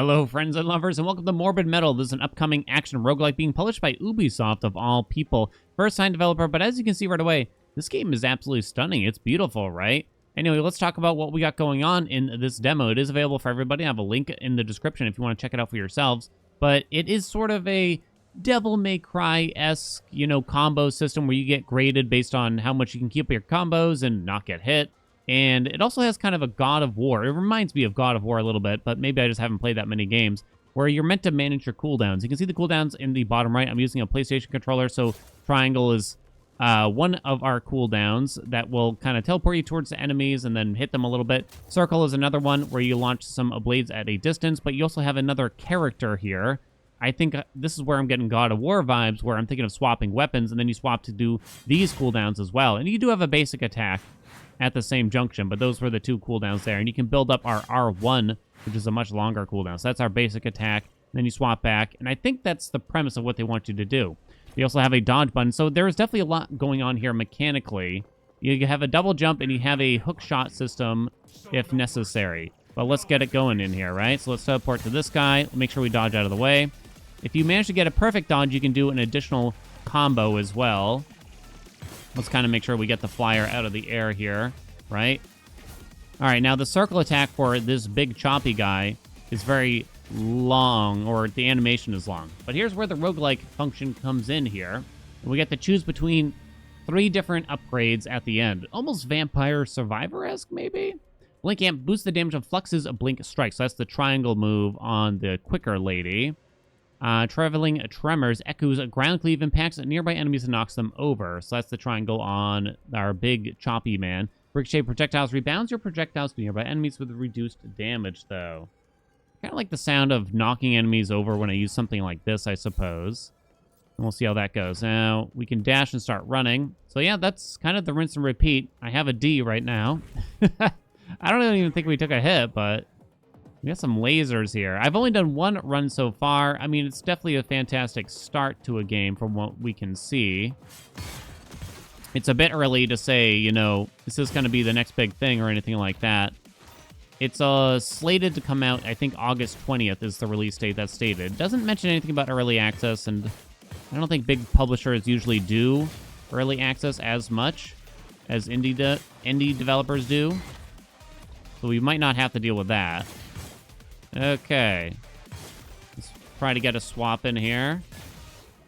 Hello, friends and lovers, and welcome to Morbid Metal. This is an upcoming action roguelike being published by Ubisoft, of all people. First-time developer, but as you can see right away, this game is absolutely stunning. It's beautiful, right? Anyway, let's talk about what we got going on in this demo. It is available for everybody. I have a link in the description if you want to check it out for yourselves. But it is sort of a Devil May Cry-esque, combo system where you get graded based on how much you can keep your combos and not get hit. And it also has kind of a God of War. It reminds me of God of War a little bit, but maybe I just haven't played that many games, where you're meant to manage your cooldowns. You can see the cooldowns in the bottom right. I'm using a PlayStation controller, so triangle is one of our cooldowns that will kind of teleport you towards the enemies and then hit them a little bit. Circle is another one where you launch some blades at a distance, but you also have another character here. I think this is where I'm getting God of War vibes, where I'm thinking of swapping weapons, and then you swap to do these cooldowns as well. And you do have a basic attack at the same junction, but those were the two cooldowns there. And you can build up our R1, which is a much longer cooldown. So that's our basic attack. Then you swap back. And I think that's the premise of what they want you to do. You also have a dodge button. So there's definitely a lot going on here mechanically. You have a double jump and you have a hook shot system if necessary. But let's get it going in here, right? So let's teleport to this guy. Make sure we dodge out of the way. If you manage to get a perfect dodge, you can do an additional combo as well. Let's kind of make sure we get the flyer out of the air here, right? All right, now the circle attack for this big choppy guy is very long, or the animation is long. But here's where the roguelike function comes in here. We get to choose between 3 different upgrades at the end. Almost Vampire Survivor-esque, maybe? Blink Amp boosts the damage of Flux's Blink Strike. So that's the triangle move on the quicker lady. Traveling Tremors, Ekku's ground cleave impacts nearby enemies and knocks them over. So that's the triangle on our big choppy man. Ricochet projectiles rebounds your projectiles to nearby enemies with reduced damage, though. Kind of like the sound of knocking enemies over when I use something like this, I suppose. And we'll see how that goes. Now, we can dash and start running. So yeah, that's kind of the rinse and repeat. I have a D right now. I don't even think we took a hit, but we got some lasers here. I've only done 1 run so far. I mean, it's definitely a fantastic start to a game from what we can see. It's a bit early to say, this is going to be the next big thing or anything like that. It's slated to come out, I think August 20th is the release date that's stated. Doesn't mention anything about early access, and I don't think big publishers usually do early access as much as indie developers do. So we might not have to deal with that. Okay. Let's try to get a swap in here.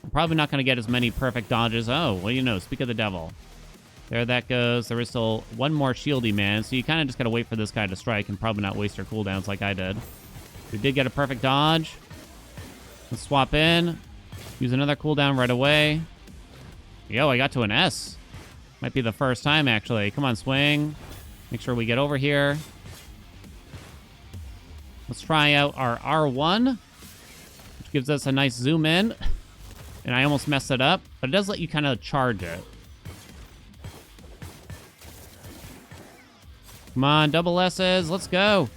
I'm probably not going to get as many perfect dodges. Oh, well, speak of the devil. There that goes. There is still 1 more shieldy man, so you kind of just got to wait for this guy to strike and probably not waste your cooldowns like I did. We did get a perfect dodge. Let's swap in. Use another cooldown right away. Yo, I got to an S. Might be the first time, actually. Come on, swing. Make sure we get over here. Let's try out our R1, which gives us a nice zoom in. And I almost messed it up, but it does let you kind of charge it. Come on, double S's. Let's go.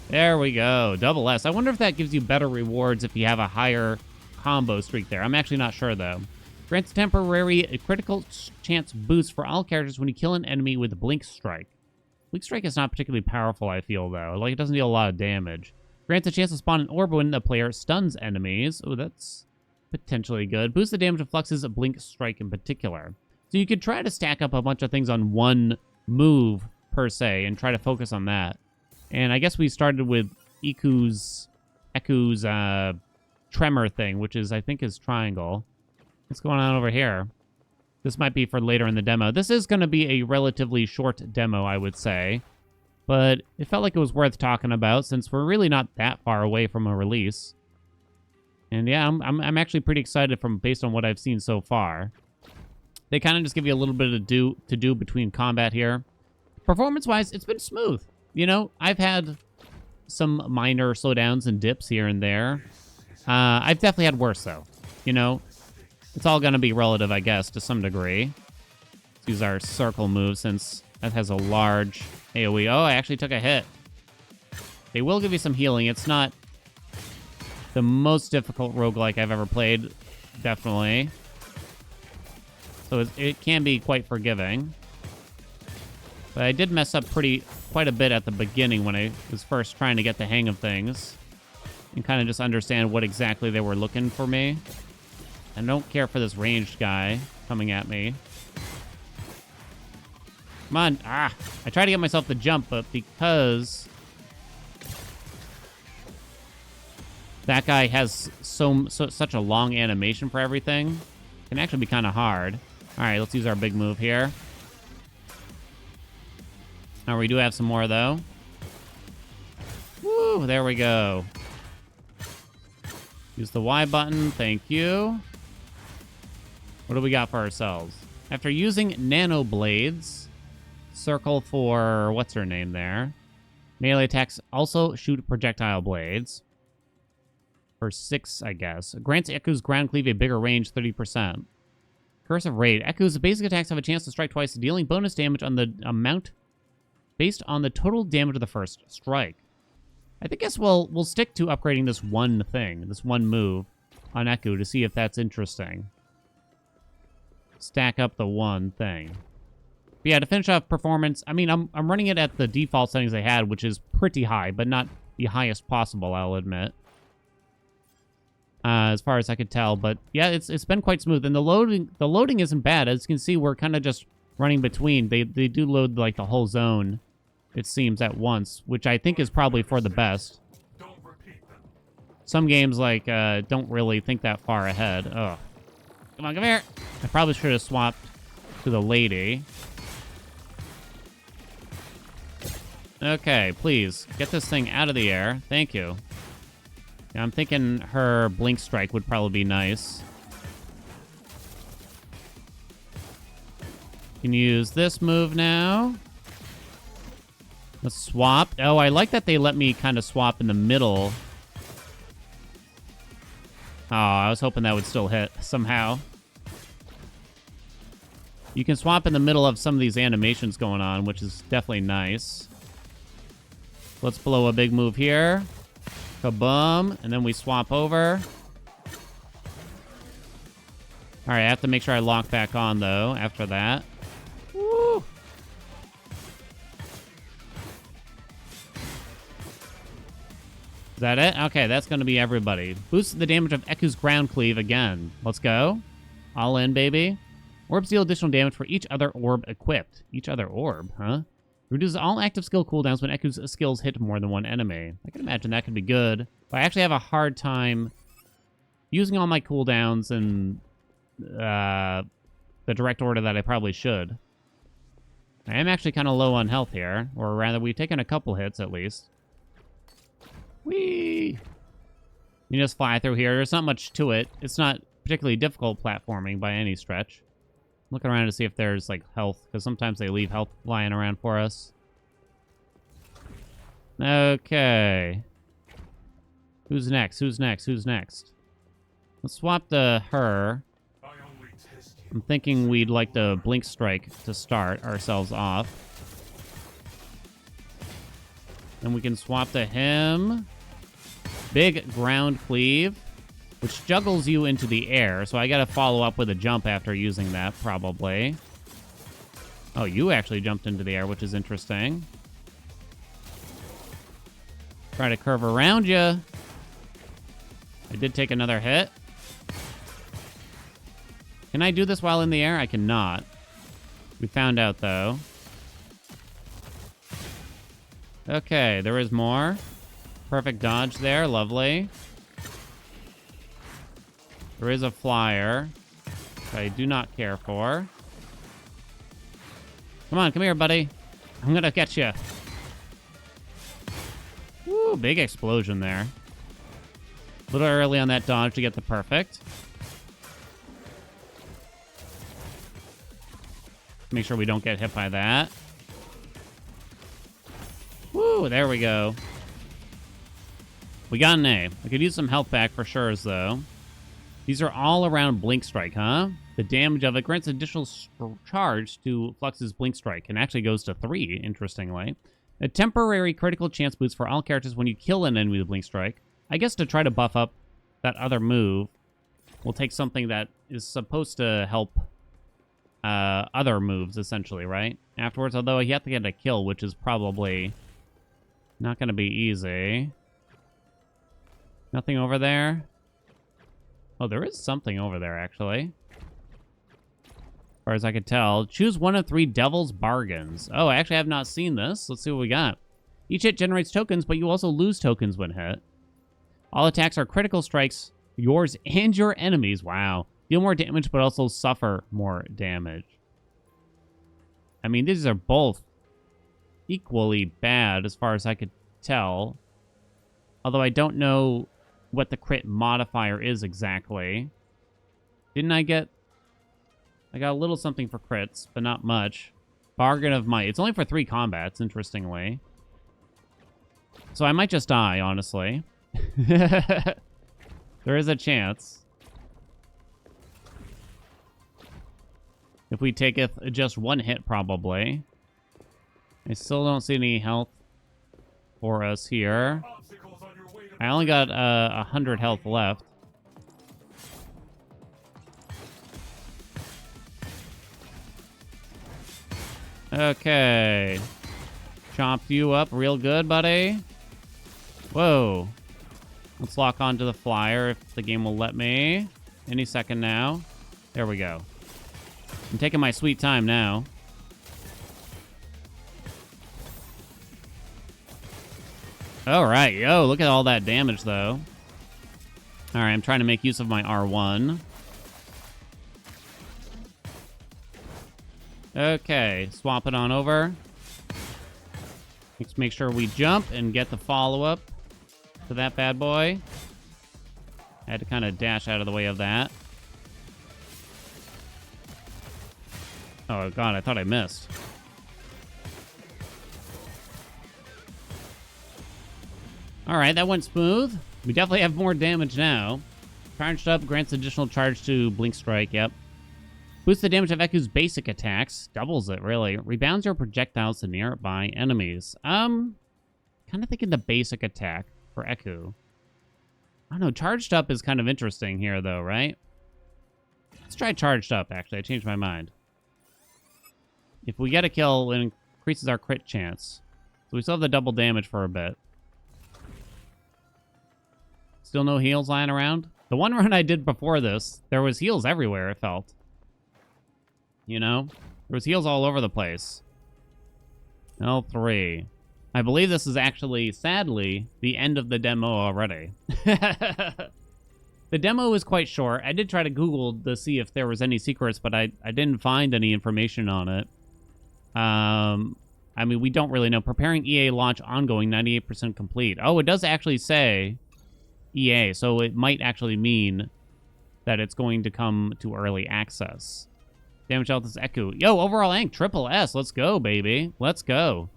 There we go. Double S. I wonder if that gives you better rewards if you have a higher combo streak there. I'm actually not sure, though. Grants temporary critical chance boost for all characters when you kill an enemy with Blink Strike. Blink Strike is not particularly powerful, I feel, though. Like, it doesn't deal a lot of damage. Grants a chance to spawn an orb when the player stuns enemies. Oh, that's potentially good. Boosts the damage of Flux's Blink Strike in particular. So you could try to stack up a bunch of things on one move, per se, and try to focus on that. And I guess we started with Ekku's tremor thing, which is, I think, his triangle. What's going on over here? This might be for later in the demo. This is going to be a relatively short demo, I would say. But it felt like it was worth talking about since we're really not that far away from a release. And yeah, I'm actually pretty excited based on what I've seen so far. They kind of just give you a little bit of to do between combat here. Performance-wise, it's been smooth. I've had some minor slowdowns and dips here and there. I've definitely had worse, though. It's all going to be relative, I guess, to some degree. Let's use our circle move since that has a large AoE. Oh, I actually took a hit. They will give you some healing. It's not the most difficult roguelike I've ever played, definitely. So it can be quite forgiving. But I did mess up pretty quite a bit at the beginning when I was first trying to get the hang of things and kind of just understand what exactly they were looking for me. I don't care for this ranged guy coming at me. Come on. Ah, I tried to get myself to jump, but because that guy has such a long animation for everything, it can actually be kind of hard. All right, let's use our big move here. Now, we do have some more, though. Woo, there we go. Use the Y button. Thank you. What do we got for ourselves? After using nano blades, circle for what's her name there. Melee attacks also shoot projectile blades. For 6, I guess. Grants Ekku's ground cleave a bigger range, 30%. Curse of Raid. Ekku's basic attacks have a chance to strike twice, dealing bonus damage on the amount based on the total damage of the first strike. I guess we'll stick to upgrading this one thing, this one move on Ekku to see if that's interesting. Stack up the one thing. But yeah, to finish off performance, I mean, I'm running it at the default settings I had, which is pretty high, but not the highest possible, I'll admit. As far as I could tell, but yeah, it's been quite smooth, and the loading isn't bad. As you can see, we're kind of just running between. They do load like the whole zone, it seems, at once, which I think is probably for the best. Some games like don't really think that far ahead. Oh, come on, come here! I probably should have swapped to the lady. Okay, please get this thing out of the air. Thank you. Yeah, I'm thinking her blink strike would probably be nice. Can use this move now. Let's swap. Oh, I like that they let me kind of swap in the middle. Oh, I was hoping that would still hit somehow. You can swap in the middle of some of these animations going on, which is definitely nice. Let's blow a big move here. Kaboom. And then we swap over. All right, I have to make sure I lock back on, though, after that. Woo! Is that it? Okay, that's going to be everybody. Boost the damage of Ekku's ground cleave again. Let's go. All in, baby. Orbs deal additional damage for each other orb equipped. Each other orb, huh? Reduces all active skill cooldowns when Ekku's skills hit more than one enemy. I can imagine that could be good. But I actually have a hard time using all my cooldowns in the direct order that I probably should. I am actually kind of low on health here. Or rather, we've taken a couple hits at least. Whee! You just fly through here. There's not much to it. It's not particularly difficult platforming by any stretch. I'm looking around to see if there's, like, health, because sometimes they leave health lying around for us. Okay. Who's next? Who's next? Who's next? Let's swap to her. I'm thinking we'd like the Blink Strike to start ourselves off. Then we can swap to him. Big Ground Cleave, which juggles you into the air, so I gotta follow up with a jump after using that, probably. Oh, you actually jumped into the air, which is interesting. Try to curve around you. I did take another hit. Can I do this while in the air? I cannot. We found out, though. Okay, there is more. Perfect dodge there. Lovely. There is a flyer that I do not care for. Come on, come here, buddy. I'm gonna get you. Woo, big explosion there. A little early on that dodge to get the perfect. Make sure we don't get hit by that. Woo, there we go. We got an A. I could use some health back for sure, though. These are all around Blink Strike, huh? The damage of it grants additional charge to Flux's Blink Strike, and actually goes to 3, interestingly. A temporary critical chance boost for all characters when you kill an enemy with Blink Strike. I guess to try to buff up that other move, we'll take something that is supposed to help other moves, essentially, right? Afterwards, although you have to get a kill, which is probably not going to be easy. Nothing over there? Oh, there is something over there, actually. As far as I could tell. Choose one of 3 Devil's Bargains. Oh, I actually have not seen this. Let's see what we got. Each hit generates tokens, but you also lose tokens when hit. All attacks are critical strikes, yours and your enemies. Wow. Deal more damage, but also suffer more damage. I mean, these are both equally bad as far as I could tell. Although I don't know what the crit modifier is exactly. Didn't I get... I got a little something for crits, but not much. Bargain of Might. It's only for 3 combats, interestingly. So I might just die, honestly. There is a chance. If we take just 1 hit, probably. I still don't see any health for us here. I only got 100 health left. Okay. Chomp you up real good, buddy. Whoa. Let's lock onto the flyer if the game will let me. Any second now. There we go. I'm taking my sweet time now. All right. Yo, look at all that damage, though. All right, I'm trying to make use of my R1. Okay, swap it on over. Let's make sure we jump and get the follow-up to that bad boy. I had to kind of dash out of the way of that. Oh, God, I thought I missed. All right, that went smooth. We definitely have more damage now. Charged up, grants additional charge to Blink Strike, yep. Boosts the damage of Ekku's basic attacks. Doubles it, really. Rebounds your projectiles to nearby enemies. Kind of thinking the basic attack for Ekku. I don't know, charged up is kind of interesting here, though, right? Let's try charged up, actually. I changed my mind. If we get a kill, it increases our crit chance. So we still have the double damage for a bit. Still no heals lying around? The one run I did before this, there was heals everywhere, it felt. You know? There was heals all over the place. L3. I believe this is actually, sadly, the end of the demo already. The demo was quite short. I did try to Google to see if there was any secrets, but I didn't find any information on it. I mean, we don't really know. Preparing EA launch ongoing, 98% complete. Oh, it does actually say EA, so it might actually mean that it's going to come to early access. Damage health is Ekku. Yo, overall rank, triple S. Let's go, baby. Let's go.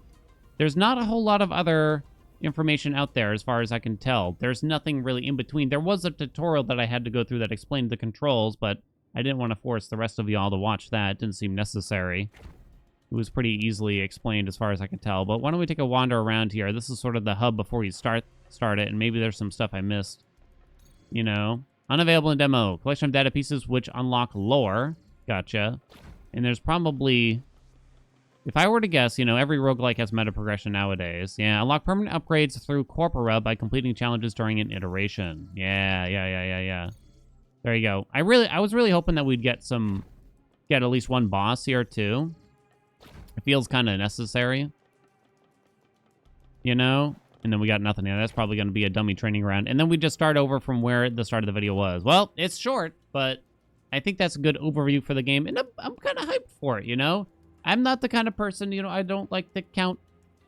There's not a whole lot of other information out there as far as I can tell. There's nothing really in between. There was a tutorial that I had to go through that explained the controls, but I didn't want to force the rest of y'all to watch that. It didn't seem necessary. It was pretty easily explained as far as I can tell. But why don't we take a wander around here? This is sort of the hub before you start it, and maybe there's some stuff I missed. You know? Unavailable in demo. Collection of data pieces which unlock lore. Gotcha. And there's probably... If I were to guess, you know, every roguelike has meta progression nowadays. Yeah, unlock permanent upgrades through Corpora by completing challenges during an iteration. Yeah. There you go. I was really hoping that we'd get at least one boss here, too. It feels kind of necessary. You know? And then we got nothing. Yeah, that's probably going to be a dummy training round. And then we just start over from where the start of the video was. Well, it's short, but I think that's a good overview for the game. And I'm kind of hyped for it, you know? I'm not the kind of person, you know, I don't like to count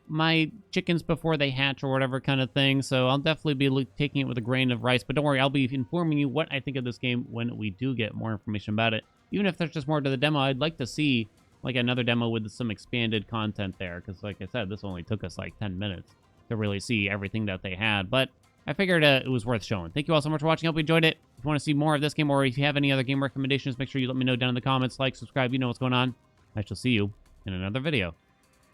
my chickens before they hatch or whatever kind of thing. So I'll definitely be taking it with a grain of rice. But don't worry, I'll be informing you what I think of this game when we do get more information about it. Even if there's just more to the demo, I'd like to see like another demo with some expanded content there. Because like I said, this only took us like 10 minutes to really see everything that they had. But I figured it was worth showing. Thank you all so much for watching. Hope you enjoyed it. If you want to see more of this game or if you have any other game recommendations, make sure you let me know down in the comments. Like, subscribe, you know what's going on. I shall see you in another video.